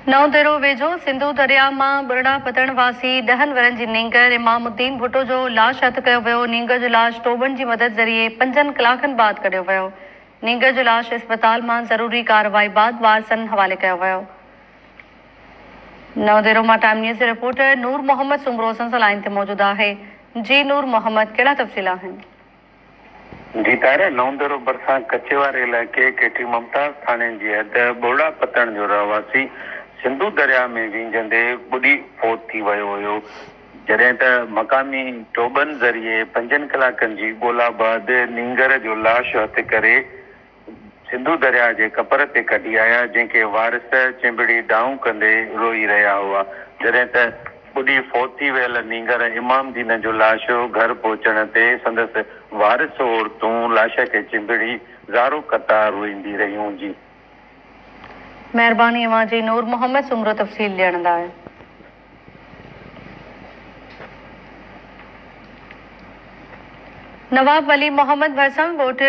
नवदेरो वेझो सिंधु दरिया में बुरड़ा पतण वासी 10 वरनि जी नींगर इमामुद्दीन भुट्टो जो लाश हथ कयो वियो। नींगर जो लाश टोबन की मदद जरिए 5 कलाकनि बाद कढियो वियो। नींगर जो लाश अस्पताल में जरूरी कार्रवाई बाद वारसन हवाले कयो वियो। नवदेरो में टाइम न्यूज़ रिपोर्टर नूर मोहम्मद सुमरो से लाइन ते मौजूद है। जी नूर मोहम्मद, कड़ा तफसील हैं? जी तारा, नवदेरो बरसा कचेवार इलाके केटी ममताज थाने की हद बोड़ा पतन जो रहवासी सिंधु दरिया में विंजंदे बुढ़ी फौत थी वियो हुयो। जॾहिं त मकामी टोबन ज़रिए 5 कलाकनि जी ॻोल्हा बाद नींगर जो लाश हथ करे सिंधु दरिया के कपर ते कढी आया, जंहिंखे वारिस चिंबड़ी डाऊं कंदे रोई रहा हुआ। जॾहिं त बुढ़ी फौत थी वियल नींगर इमामुद्दीन जो लाश घर पहुचण ते संदसि वारिस औरतूं लाश के चिंबड़ी ज़ारो कतार रोईंदी रहियूं। जी मेहरबानी जी नूर मोहम्मद सुमरो तफसील ॾियण लाइ। नवाब वली मोहम्मद भरसा ॻोठ